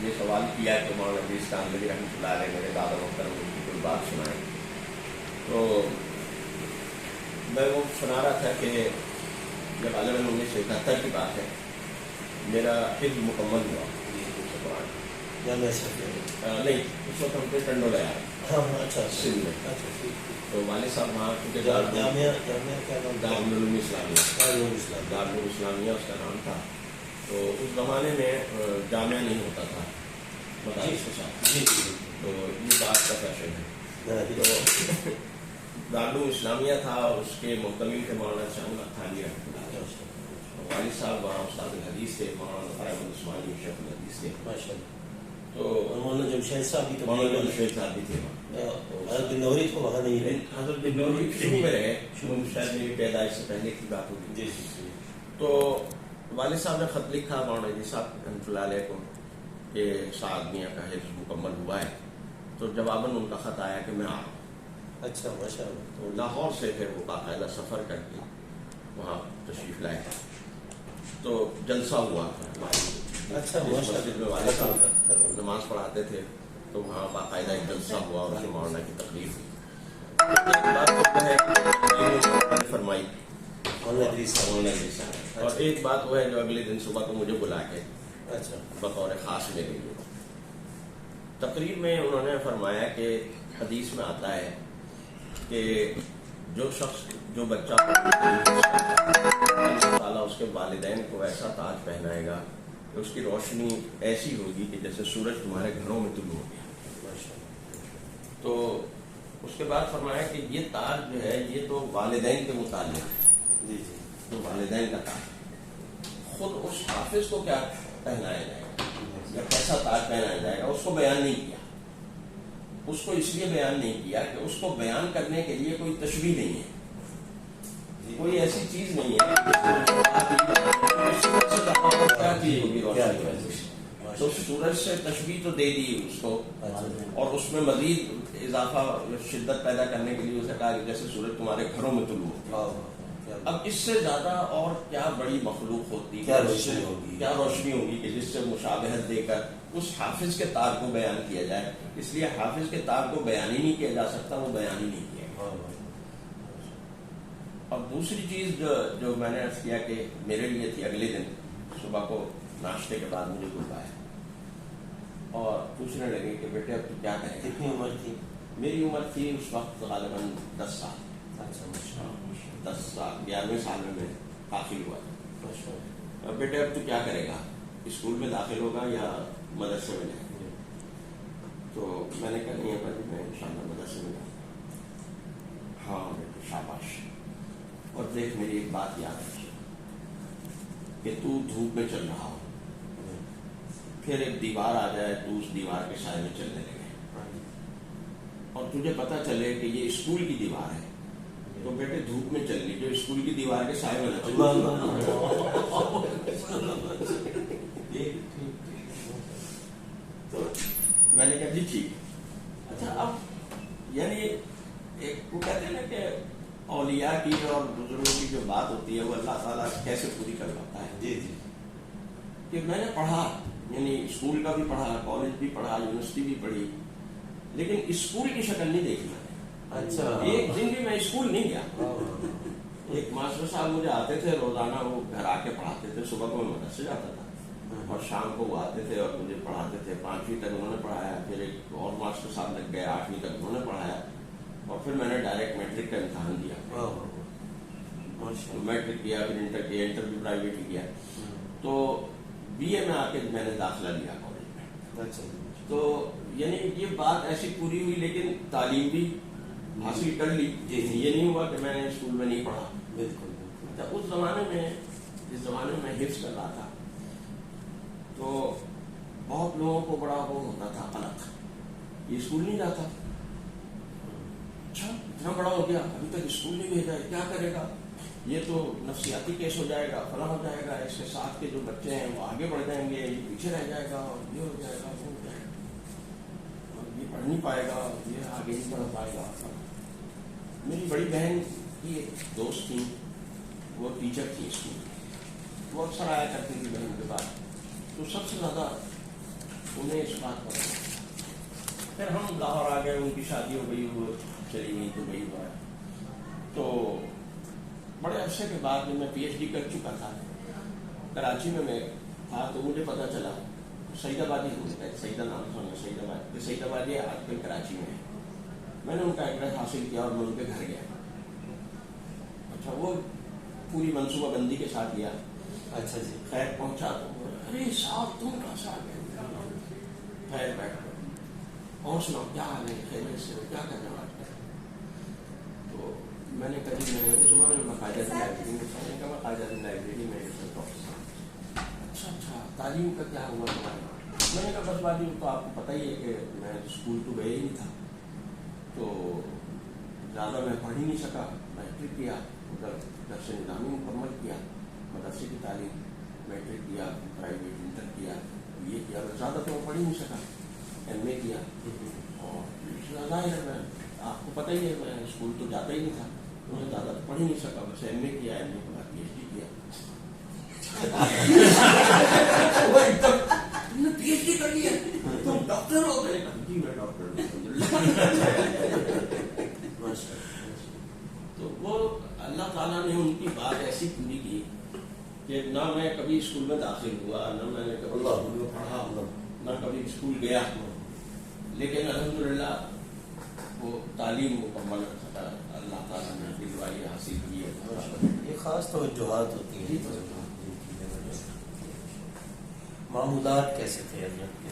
یہ سوال کیا کہ مولانا ادریس کاندھلی رحمۃ اللہ علیہ میرے دادا محترم ان کی کوئی بات سنائیں. تو میں وہ سنا رہا تھا کہ جب غالباً 1971 کی بات ہے، میرا حفظ مکمل ہوا قرآن. نہیں، اس وقت ہم پہ ٹنڈو لیا. اچھا سندھ میں. تو والد صاحب وہاں کیونکہ دارالعلوم اسلامیہ اس کا نام تھا. تو اس زمانے میں جامعہ نہیں ہوتا تھا مدارس کے ساتھ. تو یہ بات کا فیشن ہے. تو دارالعلوم اسلامیہ تھا، اس کے محتمل تھے مولانا شاہ تھانی رحمۃ اللہ. والد صاحب وہاں استاد الحدیث تھے، مولانا فرحت عثمانی شیخ الحدیث تھے. تو مولانا جمشید صاحب بھی مولانا جمشید صاحب بھی تھے وہاں. حضرت نوری کو وہاں نہیں رہے. حضرت نوری شروع میں رہے، شاید میری پیدائش سے پہلے کی بات ہوگی. تو والد صاحب نے خط لکھا مولانا جی صاحب رحمۃ اللہ علیہ کو کہ سعد میاں کا حفظ مکمل ہوا ہے. تو جواباً ان کا خط آیا کہ میں آ رہا ہوں. اچھا ماشاء اللہ. تو لاہور سے پھر وہ باقاعدہ سفر کر کے وہاں تشریف لائے. تو جلسہ ہوا تھا. اچھا مسجد میں والد صاحب نماز پڑھاتے تھے، تو وہاں باقاعدہ ایک جلسہ ہوا اور مولانا کی تقریر ہوئی. فرمائی اور ایک بات وہ ہے جو اگلے دن صبح کو مجھے بلا کے بطور خاص میرے لیے تقریر میں انہوں نے فرمایا کہ حدیث میں آتا ہے کہ جو شخص جو بچہ اللہ تعالیٰ اس کے والدین کو ایسا تاج پہنائے گا کہ اس کی روشنی ایسی ہوگی کہ جیسے سورج تمہارے گھروں میں طلوع ہو گیا. تو اس کے بعد فرمایا کہ یہ تاج جو ہے یہ تو والدین کے متعلق ہے. تو والدین کا تاج خود اس حافظ کو کیا پہنایا جائے گا یا کیسا تاج پہنایا جائے گا اس کو بیان نہیں کیا. اس کو اس لیے بیان نہیں کیا کہ اس کو بیان کرنے کے لیے کوئی تشبیہ نہیں ہے، کوئی ایسی چیز نہیں ہے. تو سورج سے تشبیہ تو دے دی اس کو، اور اس میں مزید اضافہ شدت پیدا کرنے کے لیے اسے کہا کہ جیسے سورج تمہارے گھروں میں طلوع ہوتی. اب اس سے زیادہ اور کیا بڑی مخلوق ہوتی، کیا روشنی ہوگی کہ جس سے مشابہت دے کر اس حافظ کے تاج کو بیان کیا جائے. اس لیے حافظ کے تاج کو بیان ہی نہیں کیا جا سکتا، وہ بیان ہی نہیں کیا. اور دوسری چیز جو میں نے عرض کیا کہ میرے لیے تھی، اگلے دن صبح کو ناشتے کے بعد مجھے بلوایا اور پوچھنے لگے کہ بیٹے اب تو کیا کریں. کتنی عمر تھی؟ میری عمر تھی اس وقت غالباً 10 سال. 10 سال 11ویں سال میں داخل ہوا. اب بیٹے اب تو کیا کرے گا، اسکول میں داخل ہوگا یا مدرسے میں جائے گا؟ تو میں نے کہا نہیں ابا میں انشاءاللہ مدرسے میں جاؤں گا. ہاں بیٹے شاباش. اور دیکھ میری ایک بات یاد رکھیے کہ تو دھوپ میں چل رہا ہو، پھر ایک دیوار آ جائے تو اس دیوار کے سائے میں چلنے لگے اور تجھے پتا چلے کہ یہ اسکول کی دیوار ہے، تو بیٹے دھوپ میں چل لی جو اسکول کی دیوار کے سائے میں نہ چل. تو میں نے کہا جی ٹھیک. اچھا اب یعنی ایک وہ کہتے ہیں نا کہ اولیاء کی اور بزرگوں کی جو بات ہوتی ہے وہ اللہ تعالیٰ کیسے پوری کر پاتا ہے. کہ میں نے پڑھا، یعنی اسکول کا بھی پڑھا، کالج بھی پڑھا، یونیورسٹی بھی پڑھی، لیکن اسکول کی شکل نہیں دیکھی میں نے. اچھا ایک دن بھی میں اسکول نہیں گیا. ایک ماسٹر صاحب مجھے آتے تھے روزانہ، وہ گھر آ کے پڑھاتے تھے. صبح کو میں مدرسے جاتا تھا اور شام کو وہ آتے تھے اور مجھے پڑھاتے تھے. 5ویں تک انہوں نے پڑھایا، پھر ایک اور ماسٹر صاحب لگ گئے 8ویں تک انہوں نے پڑھایا، اور پھر میں نے ڈائریکٹ میٹرک کا امتحان دیا. میٹرک کیا، پھر انٹر کیا، انٹر بھی پرائیویٹ کیا. تو بی اے میں آ کے میں نے داخلہ لیا کالج میں. تو یعنی یہ بات ایسی پوری ہوئی، لیکن تعلیم بھی حاصل کر لی. یہ نہیں ہوا کہ میں نے اسکول میں نہیں پڑھا. بالکل. اس زمانے میں جس زمانے میں حفظ کر رہا تھا تو بہت لوگوں کو بڑا وہ ہوتا تھا قلق، یہ اسکول نہیں جاتا. اچھا اتنا بڑا ہو گیا ابھی تک اسکول نہیں بھیجا ہے، کیا کرے گا، یہ تو نفسیاتی کیس ہو جائے گا، فلاں ہو جائے گا، اس کے ساتھ کے جو بچے ہیں وہ آگے بڑھ جائیں گے، یہ پیچھے رہ جائے گا، یہ ہو جائے گا، وہ ہو جائے گا، یہ پڑھ نہیں پائے گا، یہ آگے نہیں پڑھ پائے گا. میری بڑی بہن کی ایک دوست تھی، وہ ٹیچر تھی اسکول، وہ اکثر آیا کرتی تھی بہن کے بعد. تو سب سے زیادہ انہیں اس بات پر پھر ہم لاہور آ گئے، ان کی شادی ہو گئی، وہ چلی گئی دبئی ہوا ہے. تو بڑے عرصے کے بعد جب میں پی ایچ ڈی کر چکا تھا کراچی میں تھا، تو مجھے پتا چلا سعید آبادی ہوتا ہے، سعیدہ نام سنا سعید آباد، سعید آبادی آج کل کراچی میں ہے. میں نے ان کا ایڈریس حاصل کیا اور میں ان کے گھر گیا. اچھا، وہ پوری منصوبہ بندی کے ساتھ گیا. اچھا جی. خیر پہنچا تو ارے صاحب تم کہاں سے آ گئے؟ خیر بیٹھ کر اور سناؤ کیا حال ہے، خیریت سے کیا کرنا آج کل؟ تو میں نے کبھی میں نے اس زمانے میں باقاعدہ لائبریری میں لائبریری میں اچھا تعلیم کا کیا ہوا تمہارا؟ میں نے کہا بس بات تو آپ کو پتہ ہی ہے کہ میں اسکول تو گیا ہی نہیں تھا، تو زیادہ میں پڑھ ہی نہیں سکا. میٹرک کیا، ادھر درس نظامی مکمل کیا، مدرسے کی تعلیم، میٹرک کیا، پرائیویٹ انٹر کیا، یہ کیا، زیادہ تو میں پڑھ ہی نہیں سکا. ایم اے کیا، اور ظاہر ہے میں آپ کو پتہ ہی ہے میں اسکول تو جاتا ہی نہیں تھا، میں زیادہ تو پڑھ ہی نہیں سکا. بس ایم اے کیا، ایم اے کے بعد پی ایچ ڈی کیا. پی ایچ ڈی کر لیا، تم ڈاکٹر ہو گئے؟ جی میں ڈاکٹر ہوں. تو وہ اللہ تعالیٰ نے ان کی بات ایسی پوری کی کہ نہ میں کبھی اسکول میں داخل ہوا، نہ میں نے کبھی اسکول میں پڑھا، نہ کبھی اسکول گیا، لیکن الحمدللہ وہ تعلیم مکمل اللہ تعالیٰ نے دلوائی حاصل کی ہے. یہ خاص توجہات ہوتی ہیں. معمولات کیسے تھے حضرت کے؟